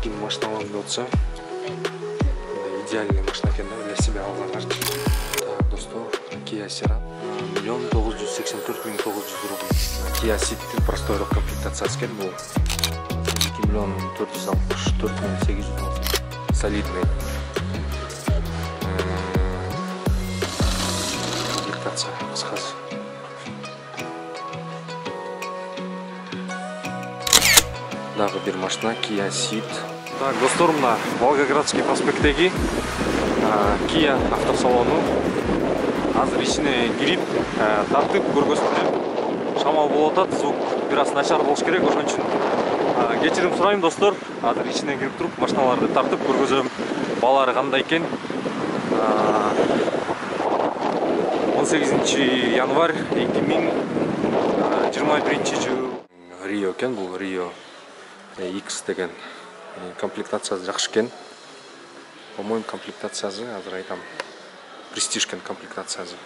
ким машиналарымды отса, идеальный машина екен да, для себя алгандар. Так, достор, Kia Ceran 1 984 900 рубль. Kia Ceed'тин простойрок комплектациясы екен бул. 2 464 800 солидный. Комплектация кыскасы. Дагы бир машина Kia Ceed. Так, достор, мына Волгоградский проспекттеги Kia автосалону. Азыр ичине кирип, тартып көргөзүп берем. Шамал болуп атат, звук бир аз начар болуш керек, ошон үчүн кечирим сурайм достор. Азыр ичине кирип туруп машиналарды тартып көргөзөм. Баалары кандай экен. 18 январь 2021 жыл. Rio экен, бул Rio X деген комплектациясы жакшы экен. По-моему, комплектациясы азыр айтам. Престиж экен комплектациясы.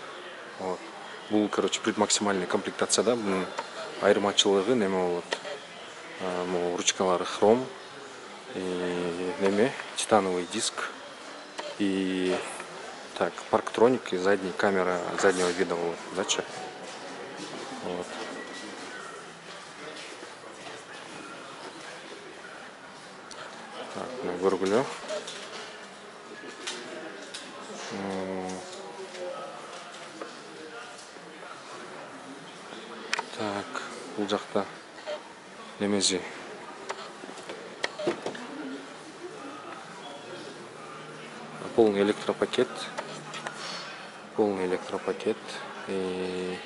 Вот. Бул, короче, предмаксимальный комплектацияда. Бунун айырмачылыгы неме болот? Ручкалары хром, неме титановый диск и так парктроник и задняя камера заднего вида болот. Дача. Вот. Так, көргүлө. Так, бул жакта немези полный электропакет и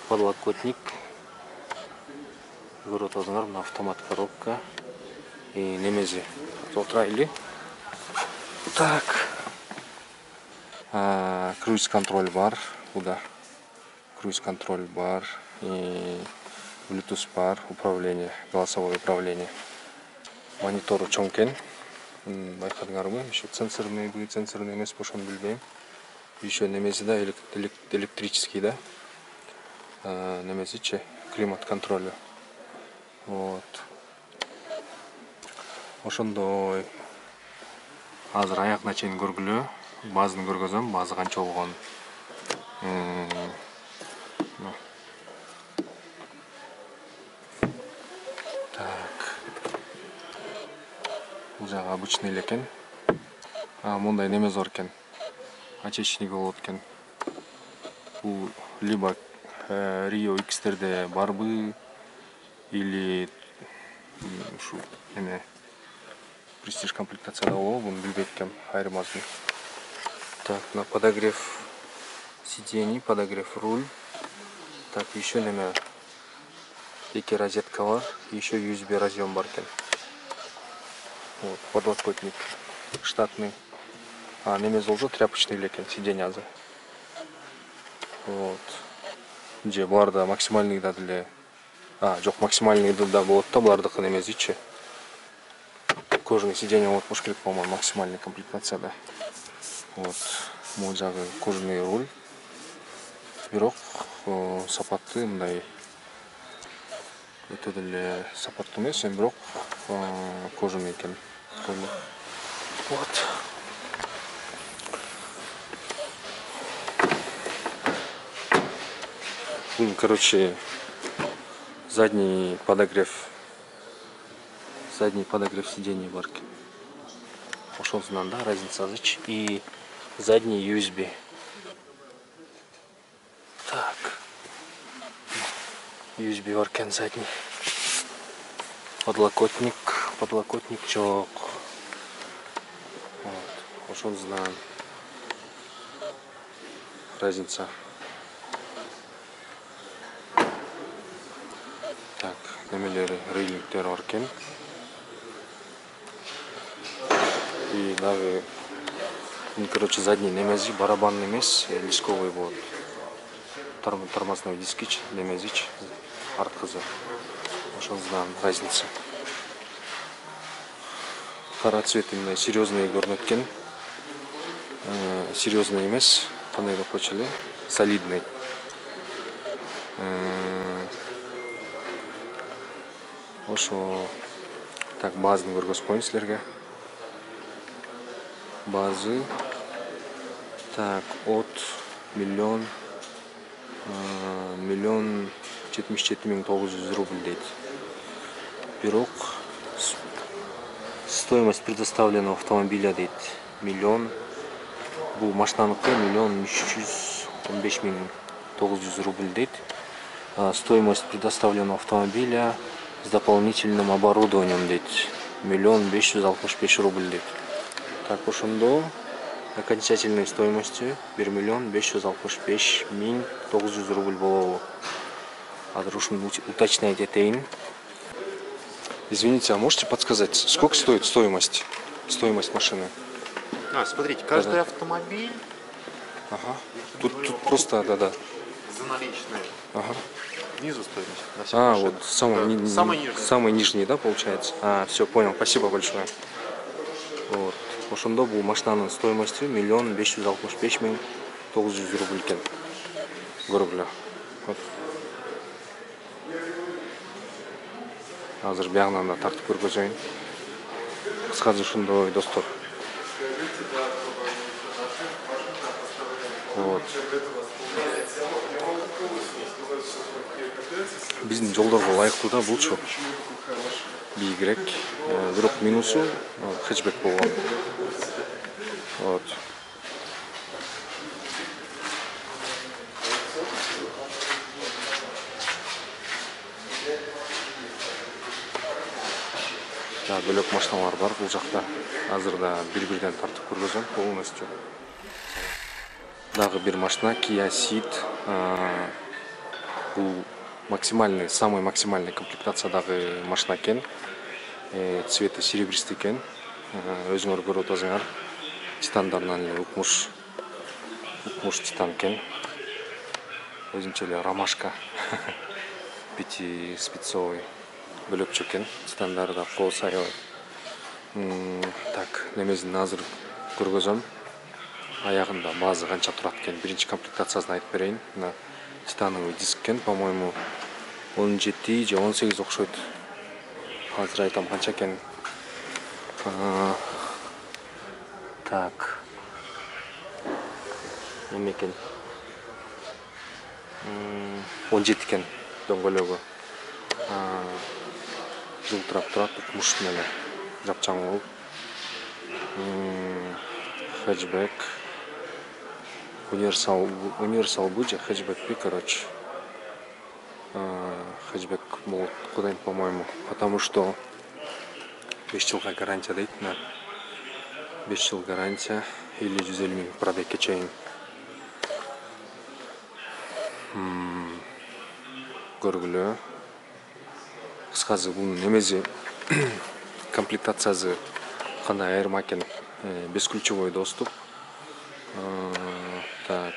подлокотник, көрүп атасыңар, мына автомат коробка и немези толтырайлы. Так, круиз контроль бар, буда круиз контроль бар и Bluetooth бар, управление, голосовое управление. Монитору чоң экен. Байкадыңарбы? Еще сенсорный эмес ошону билбейм. Еще немеси да электрический да. Немесичи климат контролю. Вот. Ошондой. Азыр аягына чейин көргүлө. Базын көргөзөм, базы канча болгон. Бул жагы обычный эле экен. Мындай немеси бар экен. Очечниги болот экен. Бул либо Rio X'терде барбы или ушу эме престиж комплектацияда болобу, буну билбейт экенм, айырмасын. Так, на подогрев сидений, подогрев руль. Так, еще неме 2 розетка бар, еще USB разъем бар экен. Вот, подлокотник штатный. Немез болсо тряпочный экен сиденьясы. Вот. Же буларда максимальный да деле. Жок, максимальный да болот да, булардыкы немезичи. Кожаный сиденье болот болуш керек, по-моему, максимальный комплектацияда. Вот. Могул жагы кожаный руль. Бирок сапаты мындай өтө деле сапаттуу эмес, бирок кожаный экен. Вот. Короче, задний подогрев сидений бар экен. Ошонусунан да разница азыч. И задний USB. Так. USB бар экен задний. Подлокотник жок. Вот. Ошонусунан разница. Так, немелери рейлингтер бар экен. И дагы, короче, задний немези барабанный эмес, дисковый болот. Тормозной дискич, немезич, арткызы. Ошонусунан разница. Кара цвет именно серьезный көрүнөт экен. Серьезный эмес, кандай деп койчу эле, солидный. Ошо Так, базаны көргөзүп коеюн силерге. Базы. Так, от миллион 77 900 рубль дейт. Бирок стоимость предоставленного автомобиля дейт миллион. Бул машинаныкы 1 315 900 рубль дейт. Стоимость предоставленного автомобиля с дополнительным оборудованием дейт 1 565 рубль дейт. Так, ошондо окончательной стоимостью 1 565 900 рубль болобу. Азыр ушуну уточнять этейин. Извините, а можете подсказать, сколько стоит стоимость машины? Смотрите, каждый автомобиль. Ага. Тут просто, да. За наличные. Ага. Внизу стоимость. На всех машинах. Вот самый нижний, да, получается? Все, понял, спасибо большое. Вот. Ошондо бул машинанын стоимостью 1 565 900 рубль экен. Көргүлө. Вот. Азыр биягынан да тартып көргөзөйүн. Кыскасы ушундай достор. Вот. Биздин жолдорго ылайыктуу да булчу. Бийигирээк. Бирок минусу хэтчбек болгон. Вот. Бөлөк машиналар бар бул жакта. Азыр да бир-бирден тартып көргөзөм полностью. Дагы бир машина Kia Ceed. Бул самый максимальный комплектациядагы машина экен. Цвети серебристый экен. Өзүңөр көрүп атасыңар. Титандардан эле укмуш титан экен. Өзүнчө эле ромашка. Пятиспицовый бөлөкчө экен. Титандары да кол сайылы. Так, немесин азыр көргөзөм. Аягында базы канча турат экен. Биринчи комплектациясын айтып берейин. Мына титановый диск экен, по-моему, 17 же 18 окшойт. Азыр айтам канча экен. Так. Неме экен? 17 экен дөңгөлөгү. Жылтырап турат, укмуш менен жапчаң болуп. Хэтчбек. Универсал бу же хэтчбек би, короче. Хэтчбек болот кудайын, по-моему, потому что 5 жылга гарантия дейт. 5 жыл гарантия или 150 000 пробегке чейин. Көргүлө. Кыскасы бунун немеси комплектациясы кандай айырма экен. Бесключевой доступ. Так.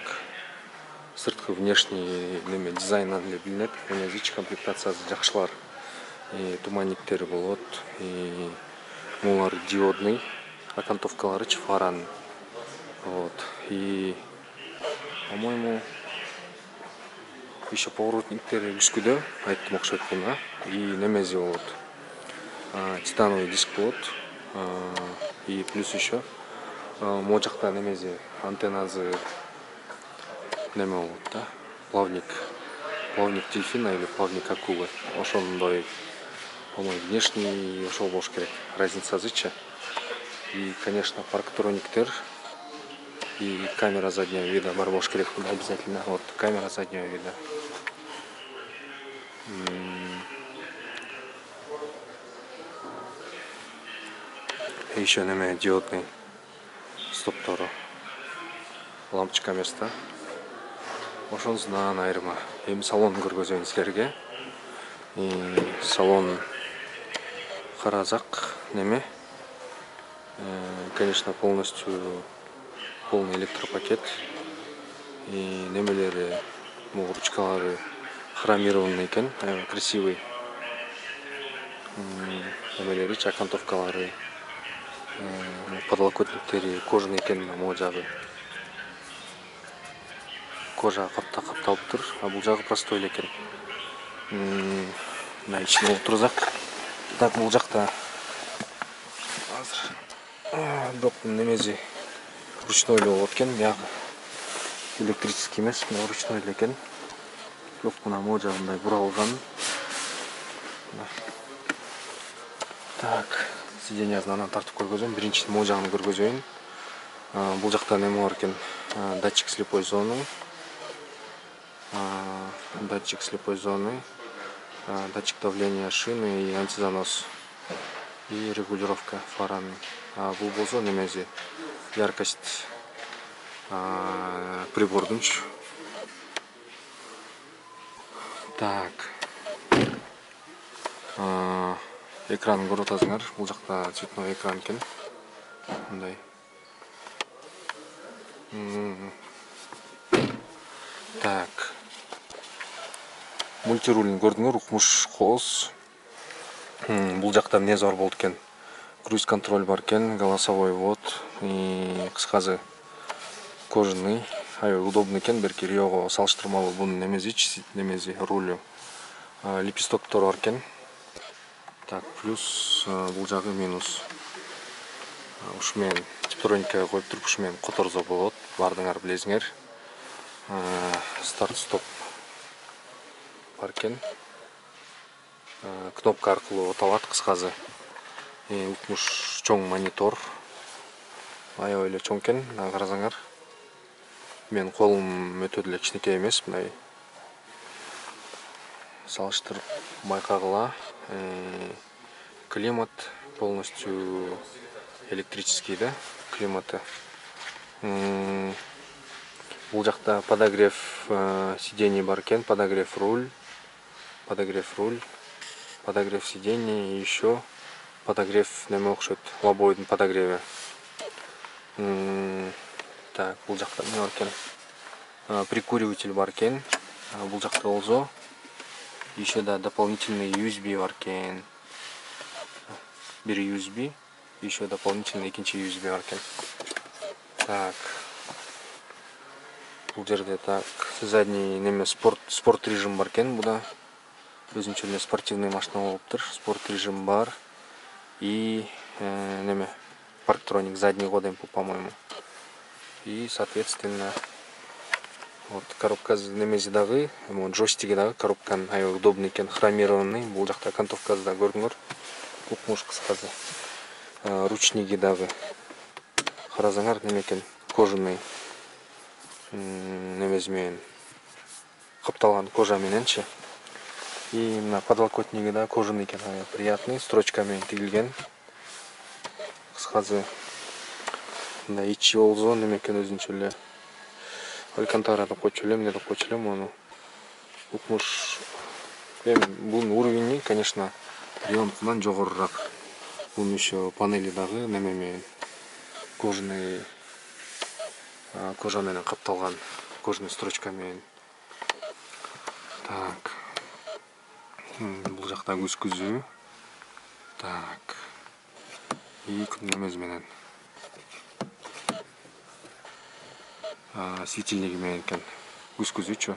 Сырткы внешний неме дизайндан эле билинет. Вич комплектациясы жакшылар. Туманниктери болот. Мулар диодный. Окантовкаларычы фаран. Вот. И, по-моему, еще поворотниктери үскүдө айттым окшойт буна. И немези болот. Титановый диск болот. И плюс еще могул жакта немези антеннасы неме болот да. Плавник дельфина или плавник акулы. Ошондой, по-моему, внешний ошол болуш керек. Разница азыча. И, конечно, парктрониктер и камера заднего вида бар болуш керек обязательно. Вот камера заднего вида. Еще неме диодный стоптору. Лампочка места. Ошонусунан айырма. Эми салон көргөзөйүн силерге. Салон каразак неме. Конечно, полностью полный электропакет. И немелери, ручкалары хромированный экен, красивый. Немелери окантовкалары, подлокотниктери кожаный экен, могу жагы. Кожа капталыптыр, а бул жагы простой эле экен. Мына ичине отурузак. Так, бул жакта Бирок немези ручной эле болот экен, бияк электрический эмес, мына ручной эле экен. Кнопканы могу жагындай буралган. Так, сиденьясын анан тартып көргөзөм. Биринчи могу жагын көргөзөйүн. Бул жакта неме бар экен? Датчик слепой зоны. Датчик слепой зоны. Датчик давления шины и антизанос. И регулировка фараны. Бул болсо немези яркость прибордунчу. Так. Экранын көрүп атасыңар. Бул жакта цветной экран экен. Мындай. Так. Мультирулин көрдүңөр, укмуш кооз. Бул жакта эмнеси бар болот экен? Круиз контроль бар экен, голосовой ввод, кыскасы кожаный, удобный экен, берки Риого салыштырмалуу бунун немези рулю. Лепестоктор бар экен. Так, плюс бул жагы минус. Ушу менен типтроникага коюп туруп ушу менен которсо болот, баардыгыңар билесиңер. Старт стоп бар экен. Кнопка аркылуу оталат кыскасы. Укмуш чоң монитор. Аябай эле чоң экен, карасаңар. Мен колум өтө деле кичинекей эмес, мындай салыштырып байкагыла. Климат полностью электрический, да, климаты. Бул жакта подогрев сидений бар экен, подогрев руль, подогрев сидений и еще подогрев неме окшойт, лобовойдун подогреви. Так, бул жакта эмне бар экен? Прикуриватель бар экен. Бул жакта болсо еще да дополнительный USB бар экен. Бир USB, еще дополнительный экинчи USB бар экен. Так. Бул жерде так задний неме спорт режим бар экен. Буда өзүнчө эле спортивный машина болуптур. Спорт режим бар. И неме парктроник задний ход эмпу, по-моему. И соответственно вот коробка немези дагы, джойстиги дагы коробканын аябай удобный экен, хромированный. Бул жакта окантовкасы да көрдүңөр. Укмуш кыскасы. Ручниги дагы. Карасаңар неме экен? Кожаный. Немези менен капталган кожа мененчи. И мына подлокотниги да кожаный экен, приятный, строчка менен тигилген. Кыскасы мындай ичи болсо неме экен өзүнчө эле алькантара деп койчу элем, эмне деп койчу элем аны. Укмуш. Бунун уровени, конечно, Рионкунан жогорураак. Бунун еще панели дагы неме менен кожаный, кожа менен капталган, кожаный строчка менен. Так. Бул жакта күзгүзүү. Так. И немези менен светильниги менен экен. Күзгүзүүчү.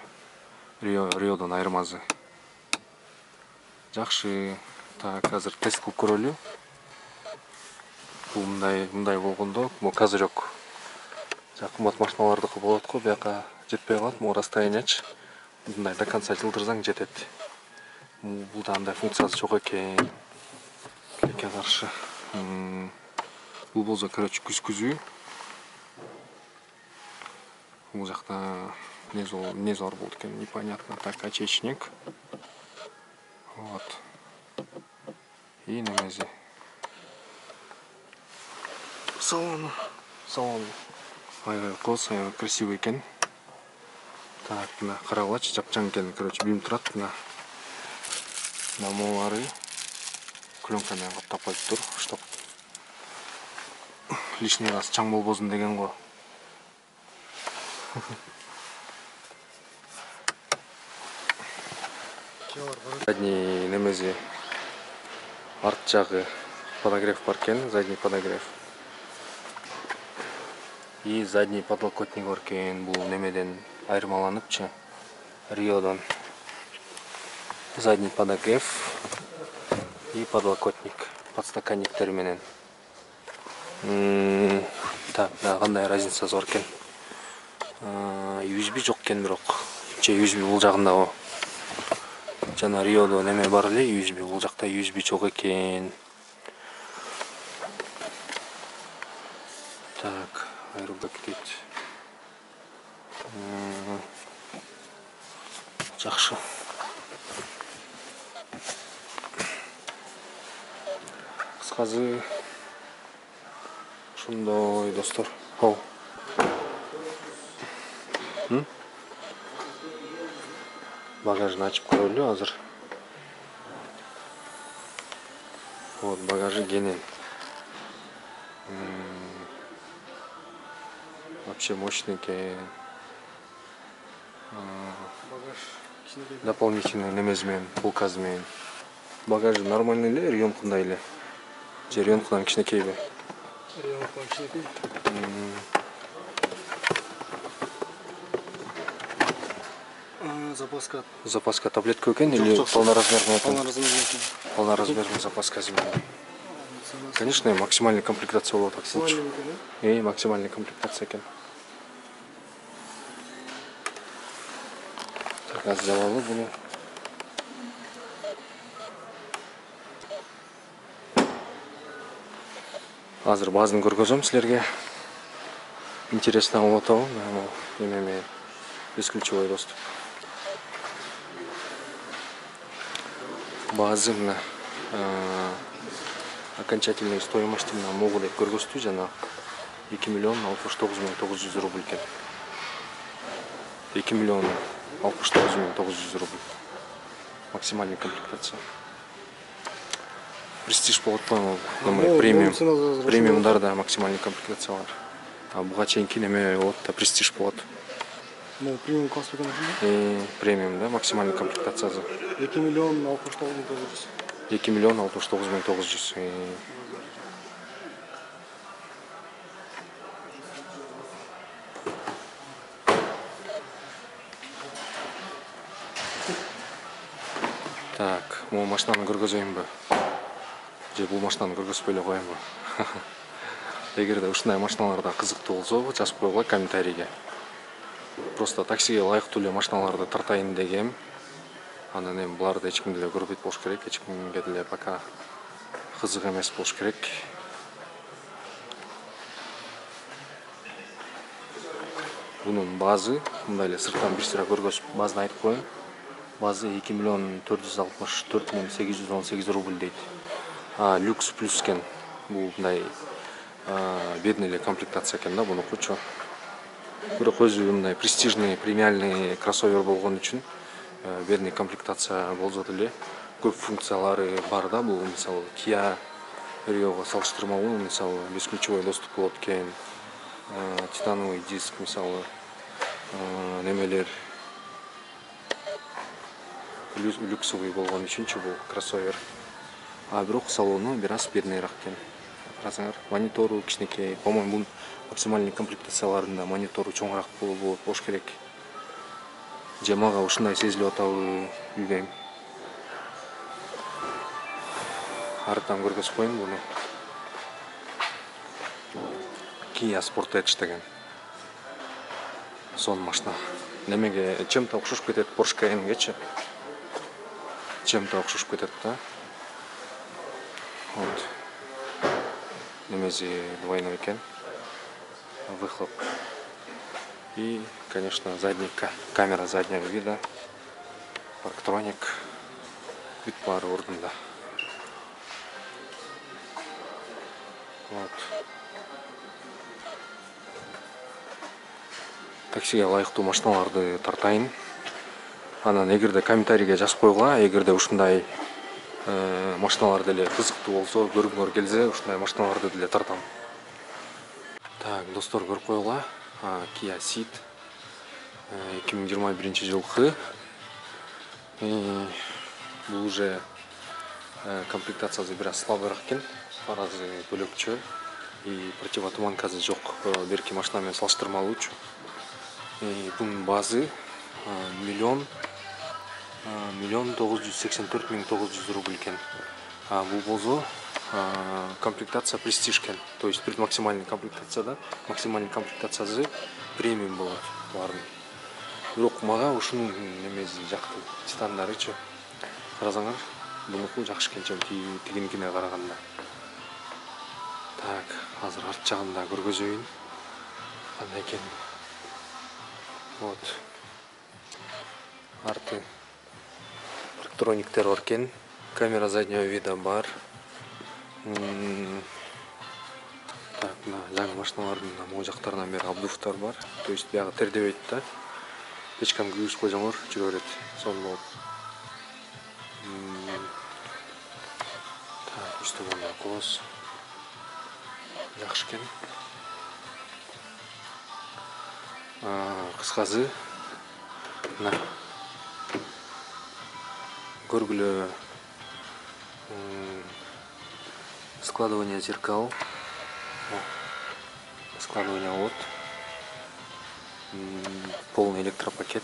Риодон айырмасы. Жакшы. Так, азыр тест кылып көрөлү. Бул мындай болгондо, могу азырок кымбат машиналардыкы болот го, бияка жетпей калат, могу расстояниячы. Мындай до конца жылдырсаң жетет. Бул андай функциясы жок экен. Тилекке каршы. Бул болсо, короче, күзгүзүү. Бул жакта эмнеси бар болот экен, непонятно. Так, очечник. Вот. И немези. Салон аябай кооз, аябай красивый экен. Так, мына карагылачы, жапжаң экен, короче, бим турат мына. Намолары пленка менен каптап коюптур, чтоб лишний раз чаң болбосун деген го. Задний немези арт жагы подогрев бар экен, задний подогрев. И задний подлокотник бар экен, бул немеден айырмаланыпчы, Риодон. Задний подогрев и подлокотник, подстаканниктер менен. Так, кандай разницасы бар экен? USB жок экен бирок. Же USB бул жагындагы. Жана Риодо неме бар эле, USB бул жакта USB жок экен. Так, айрылып кетет. Жакшы. Кыскасы ушундай достор. Оу. Багажын ачып коелу азыр. Вот, багажы кенен. Вообще мощный экен. Дополнительный немезмен, полказмен. Багажы нормальный эле, рюмкундай эле. Же рюмкадан кичинекейби? Рюмкадан кичинекей. Запаска таблетка экен или полноразмерный экен? Полноразмерный запаска зимой. Конечно, максимальный комплектация болот аксынчы. Максимальный комплектация экен. Так, аз жабалы буну. Азыр баазын көргөзөм силерге. Интересно болот атабы? Эмеме бесключевой доступ. Баазы мына окончательный стоимость мына могу деп көргөздү жана 2 миллион 69 900 рубль экен. 2 миллион 69 900 рубль. Максимальный комплектация. Престиж болот коему, премиум. Премиумдар максимальный комплектация бар. А буга чейинки неме болот да, престиж болот. Премиум класс экен. Премиум, да, максимальный комплектациясы. 2 миллион 69 900. 2 миллион 69 900. Так, могу машинаны көргөзөйүнбү? Же бул машинаны көргөзбөй эле коеюнбу? Эгерде ушундай машиналарда кызыктуу болсо, жазып койгула комментарийге. Просто таксиге лайыктуу эле машиналарды тартайын дегем. Анан эми буларды эч ким деле көрбөйт болуш керек, эч кимге деле пока кызык эмес болуш керек. Бунун базы мындай эле сырттан бир сыра көргөзүп, базаны айтып коеюн. Базы 2 миллион 464 818 рубль дейт. Люкс плюс экен. Бул мындай бедный эле комплектация экен да, бунукучу. Бирок өзү мындай престижный, премиальный кроссовер болгон үчүн бедный комплектация болсо деле көп функциялары бар да. Бул мисалы Kia Rio салыштырмалуу, мисалы бесключевой доступ болот экен. Титановый диск, мисалы немелер люксовый болгон үчүнчү бул кроссовер. Бирок салону бир аз бедныйраак экен. Карасаңар, монитору кичинекей. По-моему, бул максимальный комплектацияларында монитору чоңураак болуш керек. Же мага ушундай сезилип атабы, билбейм. Арыдан көргөзүп коеюн буну. Kia Sportage деген. Сон машина. Немеге чем-то окшош кетет Porsche Cayennegечи. Чем-то окшош кетет да. Вот. Немези двойной экен. Выхлоп. И, конечно, камера заднего вида. Парктроник. Вид пары ордында. Вот. Таксиге лайыктуу машиналарды тартайын. Анан эгерде комментарийге жазып койгула, эгерде ушундай машиналар деле кызыктуу болсо, көргүңөр келсе, ушундай машиналарды деле тартам. Так, достор, көрүп койгула. Kia Ceed 2021 жылкы. Бул уже комплектациясы бир аз слабыраак экен. Фаразы бөлөкчө и противотуманкасы жок берки машина менен салыштырмалуучу. Бунун базы 1 984 900 рубль экен. Бул болсо комплектация престижкен, то есть максимальный комплектация, да, максимальный комплектациясы премиум болот барын. Бирок мага ушунун немеси жакты, титандарычы. Карасаңар, бунуку жакшы экен тигиникине караганда. Так, азыр арт жагында көргөзөйүн. Кандай экен. Вот. Арты парктрониктер бар экен. Камера заднего вида бар. Так, мына жаңы машиналардын могу жактарынан бери обдувтар бар. То есть бияга тердебейт да. Печканы күйгүзүп койсоңор жүрө берет. Сонун болуп. Так, үстүбүн коз. Жакшы экен. Кыскасы, мына көргүлө складывание зеркал, складывание от, полный электропакет.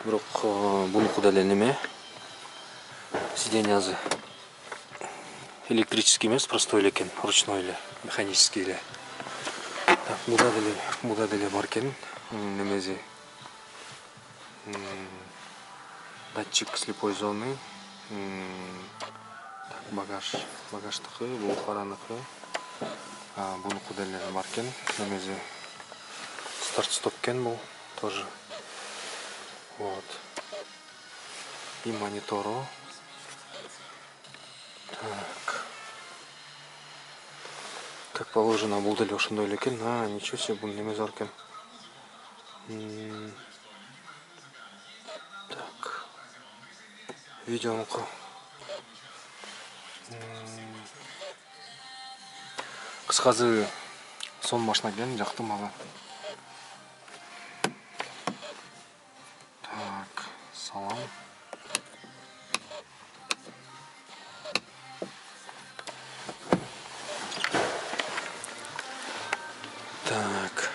Бирок бунуку деле неме, сиденьясы электрический эмес, простой эле экен, ручной эле, механический эле. Так, муда деле бар экен, немеси датчик слепой зоны, багаждыкы, бул параныкы, бунуку деле бар экен, немеси старт-стоп экен бул тоже. Вот. И монитору. Так. Как положено, бул деле ошондой эле экен. Ничего себе, бул неме зор экен. Так. Видеонуку. Кыскасы сон машина экен, жакты мага. Так, салам. Так.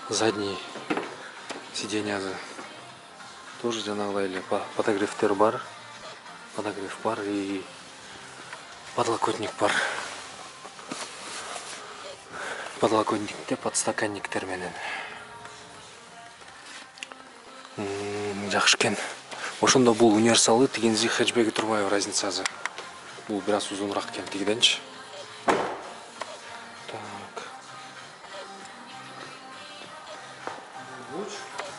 Задний сиденья тоже жанагыдай эле подогревтер бар. Подогрев бар и подлокотник бар. Подлокотникте подстаканниктер менен. Жакшы экен. Ошондо бул универсалы, тигинзи хэтчбеги турбайбы разницасы. Бул бир аз узунураак экен тигиденчи. Так.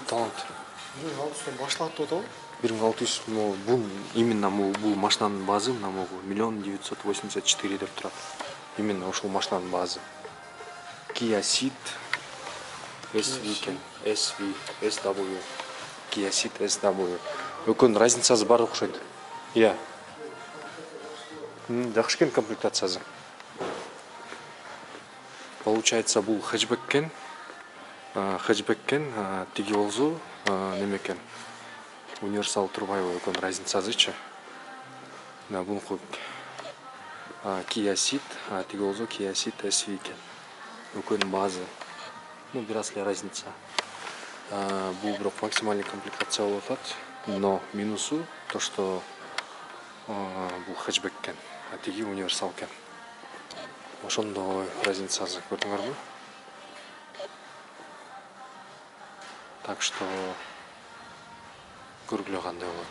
Талант. 1600 башлап атабы? 1600, бул именно бул машинанын базы мына могу 1 984 деп турат. Именно ушул машинанын базы. Kia Ceed SV экен. SW. Kia Ceed SW. Өкөн разницасы бар окшойт. Иә. Жакшы экен комплектациясы. Получается, бул хэтчбек экен. Тиги болсо неме экен. Универсал турбайбы өкөн разницасычы. Да, бунуку Kia Ceed, тиги болсо Kia Ceed SV экен. Өкөн базы. Бир аз эле разница. Бул бирок максимальный комплектация болуп атат. Но минусу то, что бул хэтчбек экен, тиги универсал экен. Ошондой разницасы көрдүңөрбү? Так что көргүлө кандай болот.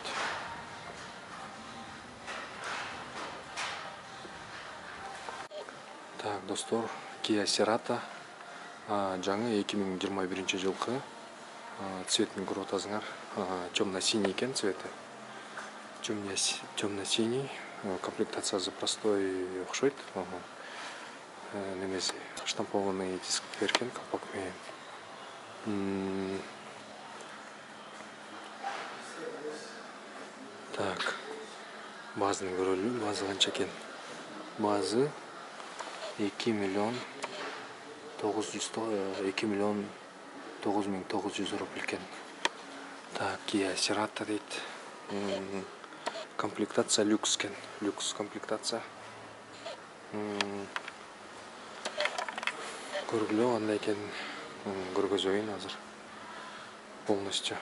Так, достор, Kia Cerato жаңы 2021 жылкы цветин көрүп атасыңар. Темно-синий экен цвети. Темно-синий. Комплектациясы простой окшойт. Немеси штампованный диск берген колпак менен. Так. Базаны көрөлү. Базы канча экен? Базы 2 миллион 9900 рубль экен. Так, Kia Cerato дейт. Комплектация люкс экен. Люкс комплектация. Көргүлө кандай экен көргөзөйүн азыр. Полностью.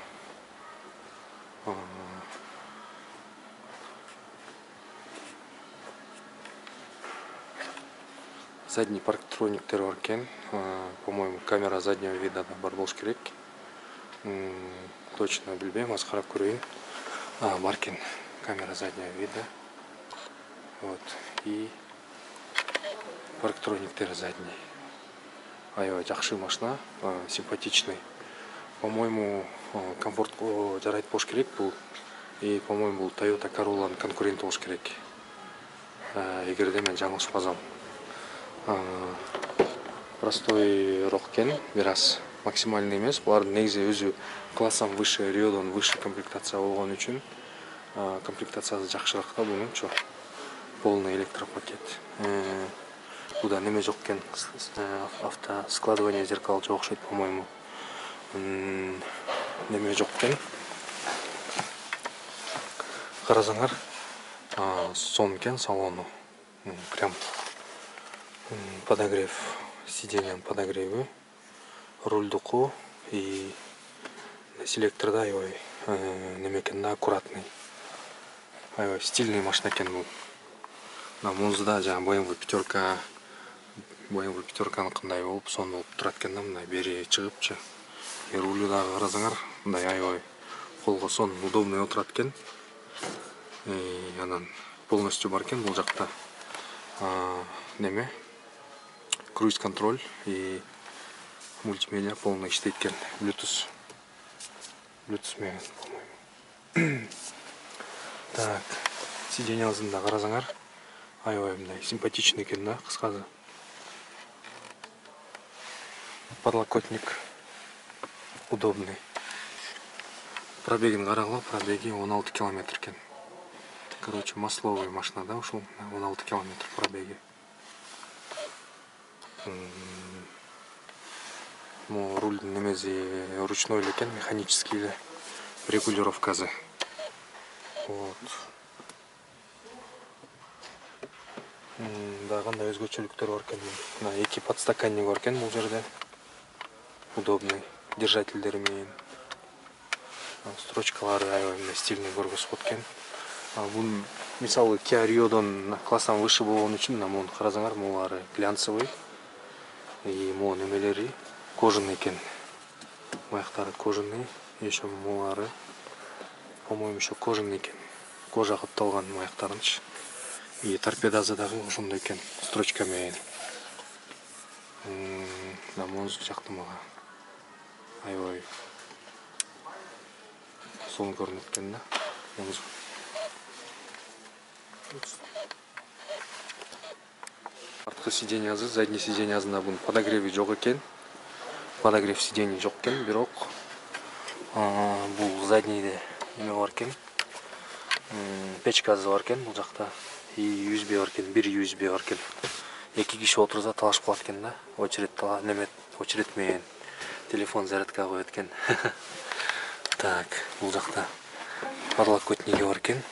задний парктрониктер бар экен. По-моему, камера заднего вида да бар болуш керек. Точно билбейм, аз карап көрөйүн. Бар экен камера заднего вида. Вот. И парктрониктер задний. Аябай жакшы машина, симпатичный. По-моему, комфортко жарайт болуш керек бул. И, по-моему, бул Toyota Corolla'нын конкуренти болуш керек. Эгерде мен жаңылышпасам. Простой рок экен, бир аз максимальный эмес. Булардын негизи өзү классом выше, Rio'дон выше комплектация болгон үчүн комплектациясы жакшыраак да бунунчу. Полный электропакет. Буда неме жок экен, авто складывание зеркал жок окшойт, по-моему. Неме жок экен. Карасаңар, сон экен салону. Прям подогрев, сиденьянын подогреві, рульдуку и селекторда аябай неме экен да, аккуратный. Аябай стильный машина экен бул. Музда жаңа BMW пятерканы кандай болуп, сон болуп турат экен да, мындай бери чыгыпчы. Рулю дагы карасаңар, мындай аябай колго сон удобный отурат экен. Анан полностью бар экен бул жакта. Неме? Круиз контроль и мультимедиа полный иштейт экен. Bluetooth менен, по-моему. Так, сиденьясын да карасаңар, аябай мындай симпатичный экен да, кыскасы. Подлокотник удобный. Пробегин карагыла, пробеги 16 километр экен. Короче, масловый машина, да, ушул 16 километр пробеги. Руль немези ручной экен, механический эле, регулировкасы. Вот. Да, кандай өзгөчөлүктөр бар экен. Мына эки подстаканник бар экен бул жерде. Удобный. Держательдери менен. Строчкалары аябай стильный көргөзүп экен. Бул мисалы Kia Rio'дон класстан выше болгон үчүн муну карасаңар, мулары глянцевый. И могу немелери кожаный экен. Маяктары кожаный, еще мулары, по-моему, еще кожаный экен. Кожа капталган маяктарынчы. И торпедасы дагы ошондой экен, строчка менен. Муз жакты мага. Аябай сон көрүнөт экен да. Арткы сиденьясы, задний сиденьясында бунун подогреви жок экен. Подогрев сидений жок экен, бирок бул заднийде неме бар экен. Печкасы бар экен бул жакта. И USB бар экен, бир USB бар экен. Эки киши отурса талашып калат экен да. Очередь менен телефон зарядка коет экен. Так, бул жакта подлокотниги бар экен.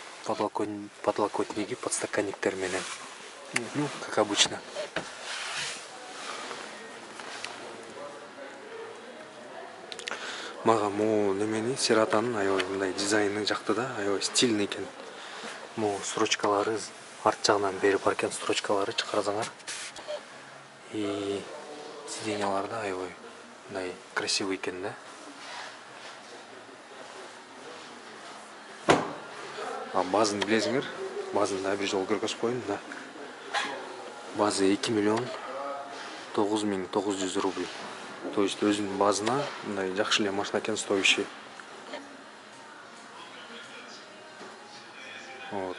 Подлокотниги, подстаканниктер менен. Ну, как обычно. Мага могу немени Сератанын аябай мындай дизайны жакты да, аябай стильный экен. Могу строчкалары арт жагынан бери бар экен, строчкалары карасаңар. И сиденьялар да аябай мындай красивый экен да. Базын билесиңер, базын да бир жолу көргөзүп коеюн да. Базы 2 миллион 9900 рубль. То есть өзүнүн базына мындай жакшы эле машина экен, стоящий. Вот.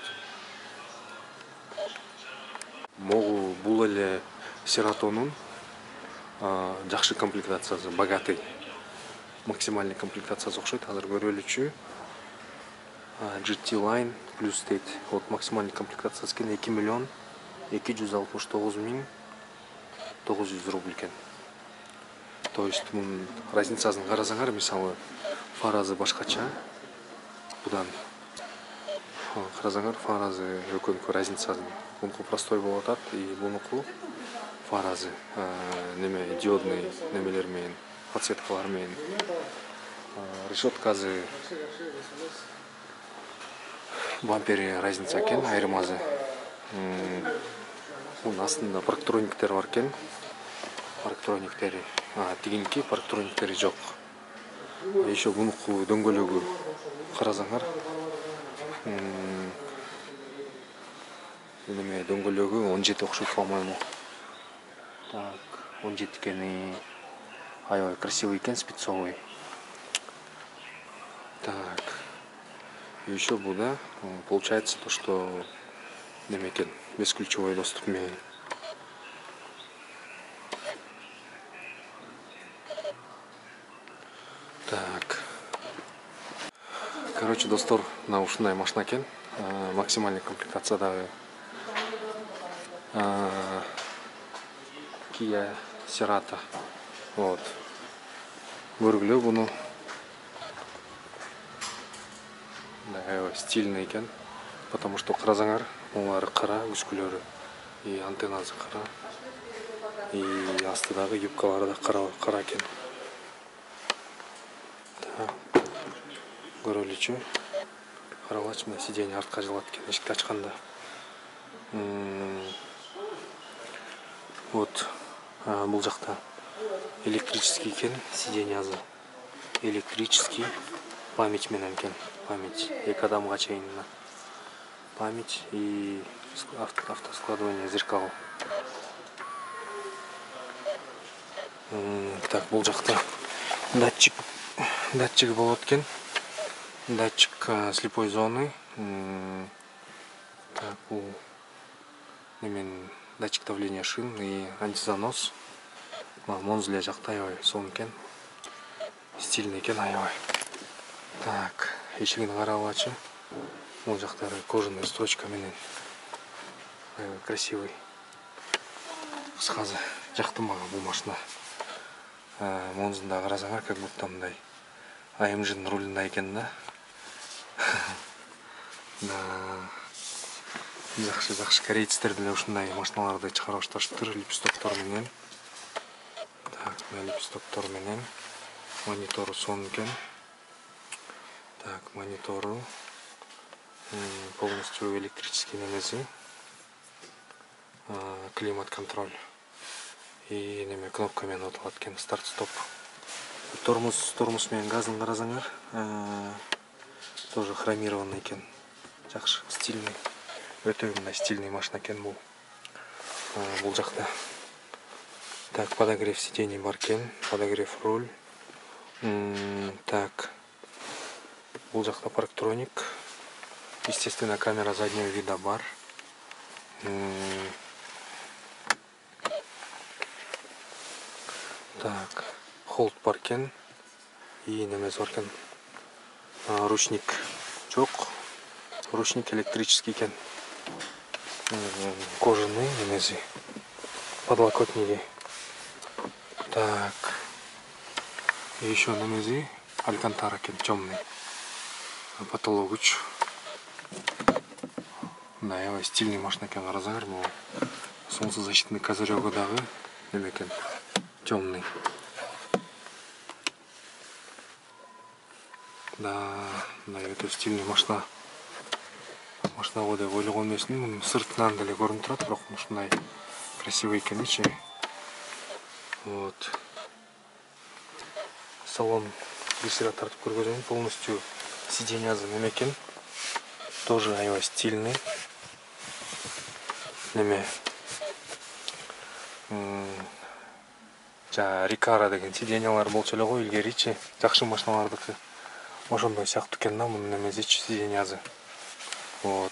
Могу бул эле Seratонун жакшы комплектациясы, богатый. Максимальный комплектациясы окшойт, азыр көрөлүчү. GT Line плюс дейт. Вот максимальный комплектациясы экен 2 миллион 269 900 рубль экен. То есть мунун разницасын карасаңар, мисалы фаразы башкача. Будан карасаңар, фаразы экөөнүкү разницасын. Бунуку простой болуп атат, и бунуку фаразы неме диодный немелер менен, подсветкалар менен. Решеткасы бампери разница экен, айырмасы. Bunun астында парктрониктер бар екен. Парктрониктери тигинки парктрониктери жок. Еще бунуку дөңгөлөгү карасаңар. Неме дөңгөлөгү 17 окшойт, по-моему. Так, 17 экени. Аябай красивый экен, спецовый. Так. Еще бу да, получается то, что неме экен, бесключевой доступ менен. Так. Короче, достор, мына ушундай машина экен. Максимальный комплектациядагы Kia Cerato. Вот. Көргүлө буну. Да, стильный экен. Потому что карасаңар, булар кара, үскүлөрү и антеннасы кара. И астыдагы юбкалары да кара экен. Көрөлүчү. Каралачы, мына сиденье артка жылат экен эшикти ачканда. Вот. Бул жакта электрический экен, сиденьясы. Электрический. Память менен экен. Память. 2 адамга чейин. Память и автоскладывание зеркал. Так, бул жакта датчик болот экен. Датчик слепой зоны. Так, бул немен датчик давления шин и антизанос. Монзуле жакта аябай сонун экен. Стильный экен аябай. Так, эшигин каралачы. Бул жактары кожаный строчка менен. Красивый. Кыскасы жакты мага бул машина. Монзунда карасаңар, как будто мындай AMG рулунда экен да. Да. Жакшы корейцтер деле ушундай машиналарды чыгарып башташыптыр, липстоктор менен. Так, мына липстоктор менен. Монитору сонун экен. Так, монитору полностью электрический немеси. Климат-контроль. И неме кнопка менен отулат экен, старт-стоп. Тормоз менен газын карасаңар, тоже хромированный экен. Жакшы, стильный. Өтө мындай стильный машина экен бул. Бул жакта. Так, подогрев сидений бар экен, подогрев руль. Так. Бул жакта парктроник. Естественно, камера заднего вида бар. Так, холд бар экен. И немес бар экен. Ручник жок. Ручник электрический экен. Кожаный немеси. Подлокотники. Так. И еще немеси. Алькантара экен, темный. Потологуч. Да, аябай стильный машина экен, карасаңар, бул солнцезащитный козырёгу дагы неме экен, темный. Да, өтө стильный машина. Машина го деп ойлогон эмесмин, сыртынан деле көрүнүп турат, бирок ушундай красивый экеничи. Вот. Салон быстрый тартып көргөзөйүн, полностью сиденьясы неме экен. Тоже аябай стильный. Неме. Рикара деген сиденьялар болчу эле го илгеричи. Жакшы машиналардыкы. Ошондой сыяктуу экен да мунун немесичи сиденьясы. Вот.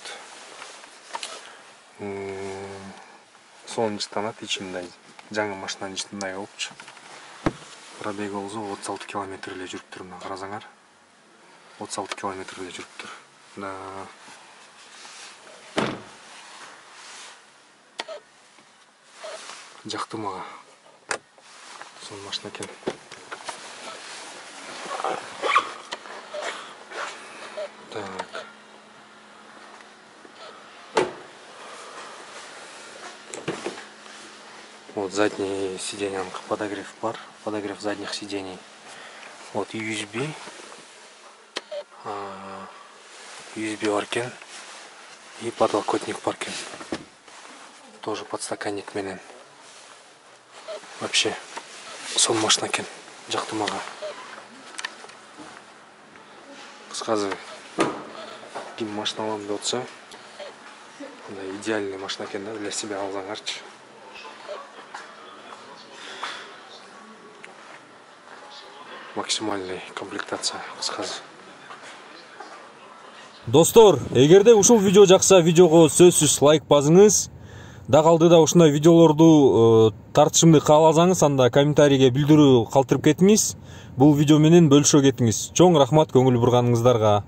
Сонун жыттанат ичи мындай. Жаңы машинанын ичи мындай болупчу. Пробеги болсо 36 километр эле жүрүптүр, мына карасаңар. 36 километр эле жүрүптүр. Да. Жакты мага. Сонун машина экен. Так. Вот задние сиденья, подогрев бар, подогрев задних сидений. Вот USB. USB бар экен. И подлокотник бар экен. тоже подстаканник менен. Вообще сол машина экен, жакты мага. Кыскасы ким машина алам деп отса, мындай идеальный машина экен да, для себя алсаңарчы. Максимальный комплектация, кыскасы. Достор, эгерде ушул видео жакса, видеого сөзсүз лайк басыңыз. Да калды да ушундай видеолорду тартышымды кааласаңыз, анда комментарийге билдирүү калтырып кетиңиз. Бул видео менен бөлүшө кетиңиз. Чоң рахмат көңүл бурганыңыздарга.